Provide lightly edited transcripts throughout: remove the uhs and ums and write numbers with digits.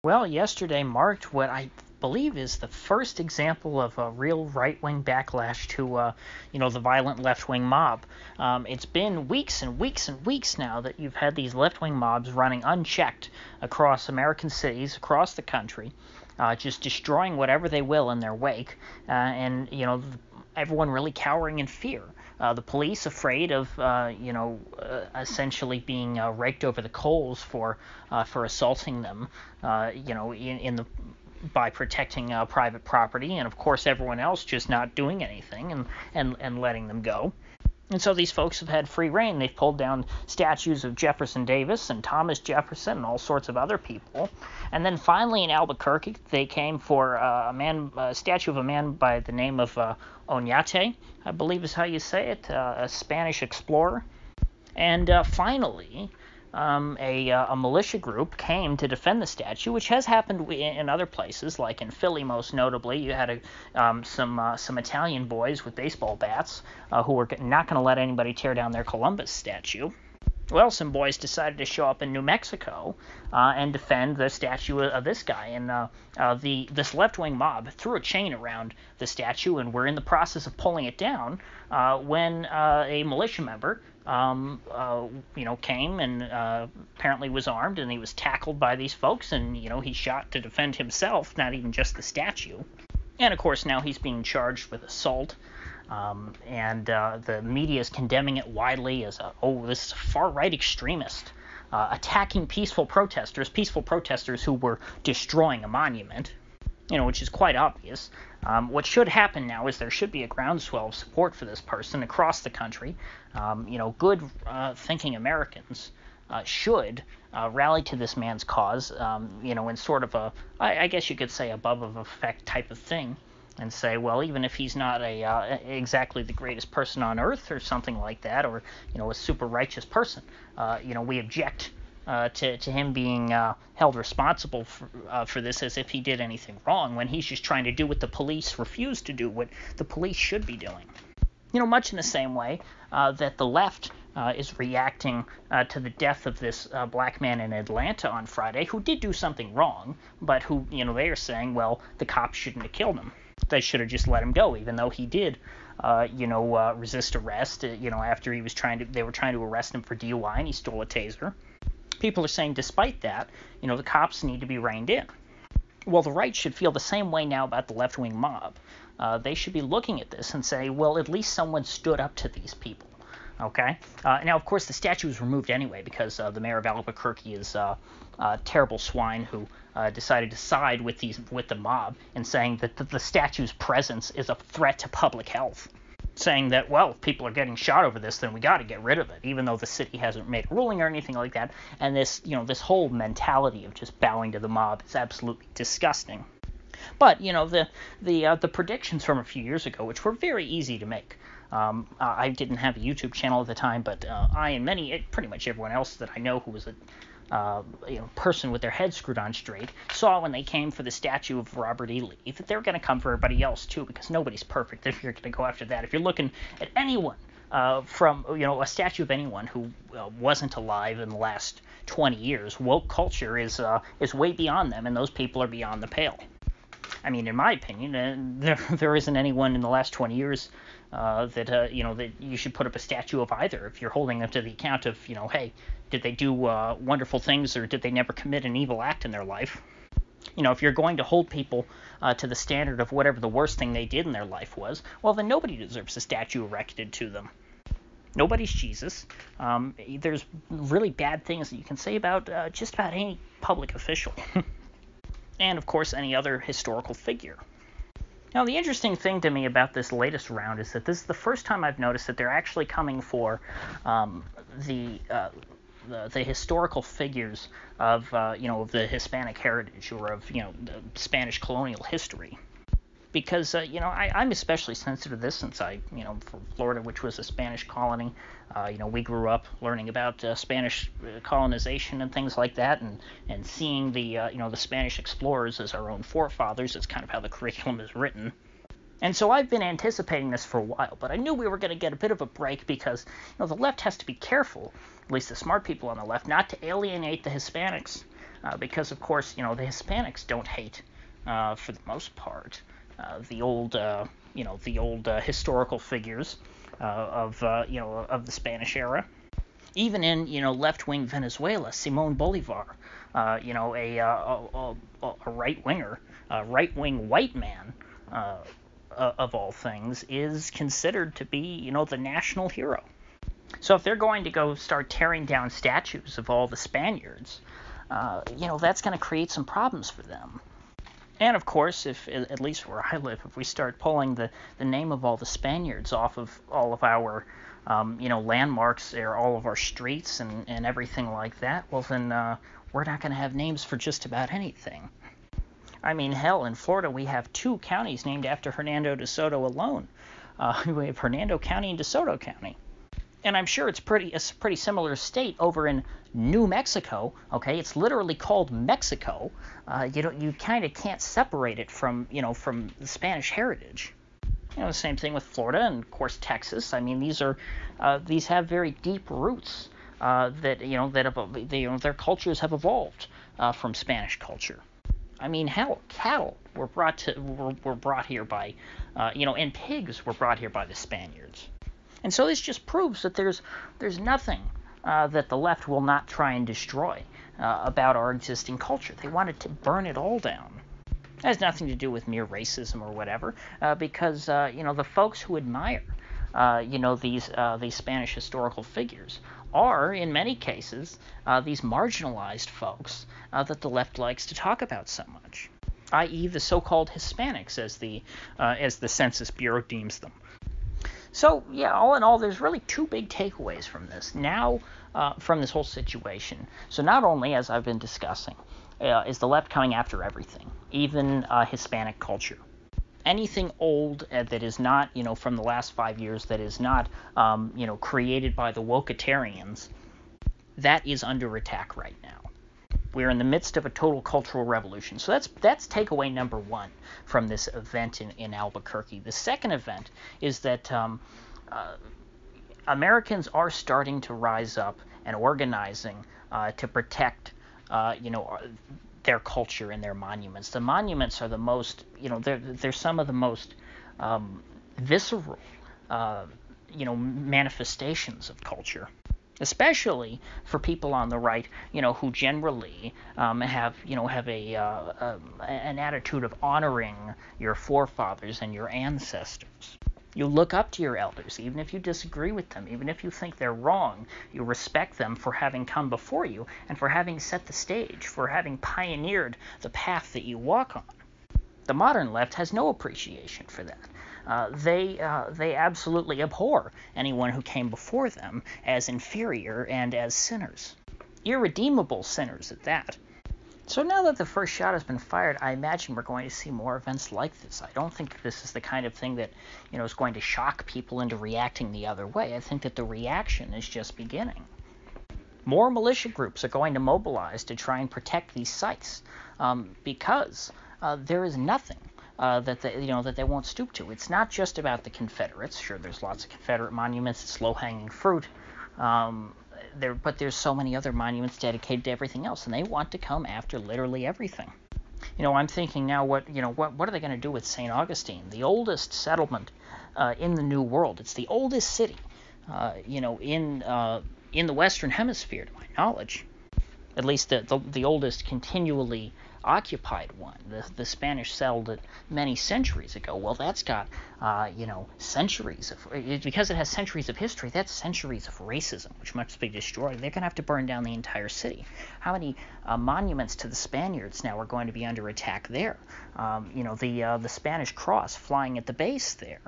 Well, yesterday marked what I believe is the first example of a real right-wing backlash to, the violent left-wing mob. It's been weeks and weeks and weeks now that you've had these left-wing mobs running unchecked across American cities, across the country, just destroying whatever they will in their wake, and everyone really cowering in fear. The police afraid of, essentially being raked over the coals for assaulting them, by protecting private property, and of course everyone else just not doing anything and letting them go. And so these folks have had free reign. They've pulled down statues of Jefferson Davis and Thomas Jefferson and all sorts of other people. And then finally in Albuquerque, they came for a statue of a man by the name of Oñate, I believe is how you say it, a Spanish explorer. And finally, a militia group came to defend the statue, which has happened in other places, like in Philly most notably. You had some Italian boys with baseball bats who were not going to let anybody tear down their Columbus statue. Well, some boys decided to show up in New Mexico and defend the statue of this guy. And this left-wing mob threw a chain around the statue and were in the process of pulling it down when a militia member came and apparently was armed, and he was tackled by these folks, and, he shot to defend himself, not even just the statue. And, of course, now he's being charged with assault. And the media is condemning it widely as this is a far-right extremist attacking peaceful protesters who were destroying a monument, which is quite obvious. What should happen now is there should be a groundswell of support for this person across the country. Good thinking Americans should rally to this man's cause, in sort of I guess you could say above effect type of thing. And say, well, even if he's not exactly the greatest person on earth or something like that, or a super righteous person, we object to him being held responsible for this as if he did anything wrong, when he's just trying to do what the police refuse to do, what the police should be doing. Much in the same way that the left is reacting to the death of this black man in Atlanta on Friday, who did do something wrong, but who, they are saying, well, the cops shouldn't have killed him. They should have just let him go, even though he did, resist arrest. After they were trying to arrest him for DUI, and he stole a taser. People are saying, despite that, the cops need to be reined in. Well, the right should feel the same way now about the left-wing mob. They should be looking at this and say, well, at least someone stood up to these people. Okay. Now, of course, the statue was removed anyway because the mayor of Albuquerque is a terrible swine who decided to side with the mob and saying that the statue's presence is a threat to public health. Saying that, well, if people are getting shot over this, then we got to get rid of it, even though the city hasn't made a ruling or anything like that. And this whole mentality of just bowing to the mob is absolutely disgusting. But the predictions from a few years ago, which were very easy to make. I didn't have a YouTube channel at the time, but I and pretty much everyone else that I know who was a person with their head screwed on straight saw when they came for the statue of Robert E. Lee that they were going to come for everybody else too, because nobody's perfect if you're going to go after that. If you're looking at anyone from a statue of anyone who wasn't alive in the last 20 years, woke culture is way beyond them, and those people are beyond the pale. I mean, in my opinion, there isn't anyone in the last 20 years that you should put up a statue of either. If you're holding them to the account of, hey, did they do wonderful things, or did they never commit an evil act in their life? If you're going to hold people to the standard of whatever the worst thing they did in their life was, well, then nobody deserves a statue erected to them. Nobody's Jesus. There's really bad things that you can say about just about any public official. And, of course, any other historical figure. Now, the interesting thing to me about this latest round is that this is the first time I've noticed that they're actually coming for the historical figures of the Hispanic heritage, or of the Spanish colonial history. Because I'm especially sensitive to this since from Florida, which was a Spanish colony. We grew up learning about Spanish colonization and things like that, and seeing the Spanish explorers as our own forefathers. That's kind of how the curriculum is written. And so I've been anticipating this for a while, but I knew we were going to get a bit of a break because the left has to be careful, at least the smart people on the left, not to alienate the Hispanics. because, of course, the Hispanics don't hate, for the most part, the old historical figures of the Spanish era. Even in left-wing Venezuela, Simon Bolivar, a right-winger, right-wing white man, of all things, is considered to be the national hero. So if they're going to go start tearing down statues of all the Spaniards, that's going to create some problems for them. And of course, if at least where I live, if we start pulling the name of all the Spaniards off of all of our landmarks or all of our streets and everything like that, well then we're not going to have names for just about anything. I mean, hell, in Florida we have 2 counties named after Hernando de Soto alone. We have Hernando County and DeSoto County. And I'm sure it's a pretty similar state over in New Mexico. Okay, it's literally called Mexico. You kind of can't separate it from the Spanish heritage. The same thing with Florida and of course Texas. I mean, these have very deep roots their cultures have evolved from Spanish culture. I mean, hell, cattle were brought here by and pigs were brought here by the Spaniards. And so this just proves that there's nothing that the left will not try and destroy about our existing culture. They wanted to burn it all down. It has nothing to do with mere racism or whatever, because the folks who admire these Spanish historical figures are, in many cases, these marginalized folks that the left likes to talk about so much, i.e. the so-called Hispanics, as the Census Bureau deems them. So, yeah, all in all, there's really 2 big takeaways from this now, from this whole situation. So not only, as I've been discussing, is the left coming after everything, even Hispanic culture. Anything old that is not, from the last 5 years, that is not, created by the wokeitarians, that is under attack right now. We're in the midst of a total cultural revolution. So that's takeaway number 1 from this event in Albuquerque. The second event is that Americans are starting to rise up and organizing to protect, their culture and their monuments. The monuments are the most, they're some of the most visceral, manifestations of culture. Especially for people on the right, who generally have an attitude of honoring your forefathers and your ancestors. You look up to your elders, even if you disagree with them, even if you think they're wrong. You respect them for having come before you and for having set the stage, for having pioneered the path that you walk on. The modern left has no appreciation for that. They absolutely abhor anyone who came before them as inferior and as sinners. Irredeemable sinners at that. So now that the first shot has been fired, I imagine we're going to see more events like this. I don't think this is the kind of thing that, is going to shock people into reacting the other way. I think that the reaction is just beginning. More militia groups are going to mobilize to try and protect these sites, because there is nothing that they won't stoop to. It's not just about the Confederates. Sure, there's lots of Confederate monuments. It's low-hanging fruit. But there's so many other monuments dedicated to everything else, and they want to come after literally everything. I'm thinking now, what are they going to do with St. Augustine, the oldest settlement in the New World? It's the oldest city, in the Western Hemisphere, to my knowledge. At least the oldest continually occupied one. The Spanish settled it many centuries ago. Well, that's got centuries of, because it has centuries of history. That's centuries of racism, which must be destroyed. They're going to have to burn down the entire city. How many monuments to the Spaniards now are going to be under attack there? The Spanish cross flying at the base there,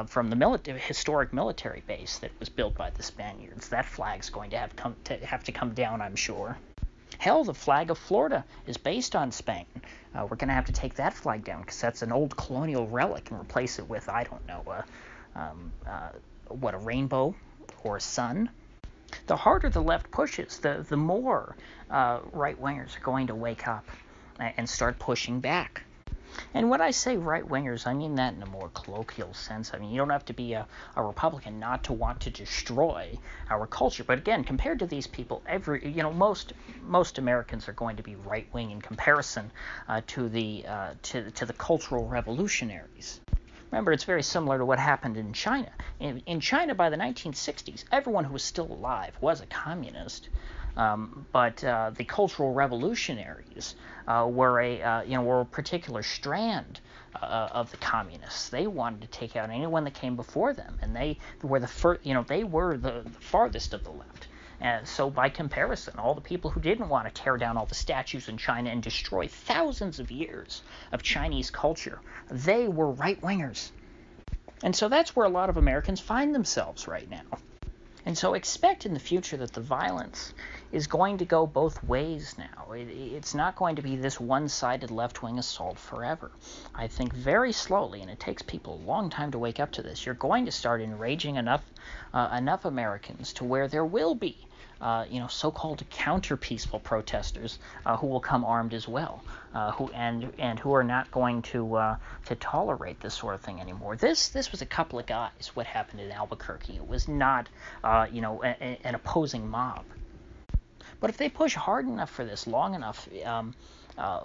from the historic military base that was built by the Spaniards. That flag's going to have to come down, I'm sure. Hell, the flag of Florida is based on Spain. We're going to have to take that flag down because that's an old colonial relic and replace it with, I don't know, a rainbow or a sun. The harder the left pushes, the more right-wingers are going to wake up and start pushing back. And when I say right-wingers, I mean that in a more colloquial sense. I mean, you don't have to be a Republican not to want to destroy our culture. But again, compared to these people, most Americans are going to be right-wing in comparison to the cultural revolutionaries. Remember, it's very similar to what happened in China. In China, by the 1960s, everyone who was still alive was a communist. But the cultural revolutionaries were a particular strand of the communists. They wanted to take out anyone that came before them, and they were the farthest of the left. And so by comparison, all the people who didn't want to tear down all the statues in China and destroy thousands of years of Chinese culture, they were right-wingers. And so that's where a lot of Americans find themselves right now. And so expect in the future that the violence is going to go both ways now. It's not going to be this one-sided left-wing assault forever. I think very slowly, and it takes people a long time to wake up to this, you're going to start enraging enough Americans to where there will be so-called counter-peaceful protesters who will come armed as well, who are not going to tolerate this sort of thing anymore. This was a couple of guys. What happened in Albuquerque? It was not an opposing mob. But if they push hard enough for this long enough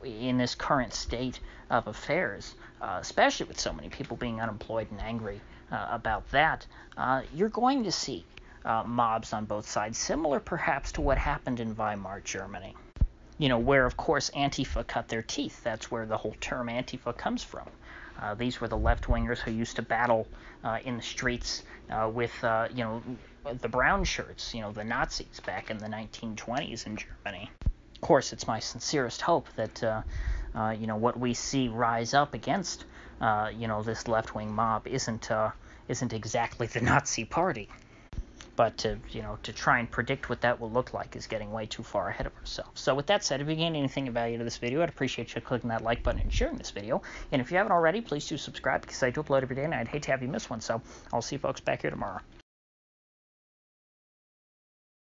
in this current state of affairs, especially with so many people being unemployed and angry about that, you're going to see mobs on both sides, similar perhaps to what happened in Weimar Germany, where, of course, Antifa cut their teeth. That's where the whole term Antifa comes from. These were the left-wingers who used to battle in the streets with, the brown shirts, the Nazis back in the 1920s in Germany. Of course, it's my sincerest hope that, what we see rise up against, this left-wing mob isn't exactly the Nazi Party. But to try and predict what that will look like is getting way too far ahead of ourselves. So with that said, if you gained anything of value to this video, I'd appreciate you clicking that like button and sharing this video. And if you haven't already, please do subscribe, because I do upload every day, and I'd hate to have you miss one. So I'll see you folks back here tomorrow.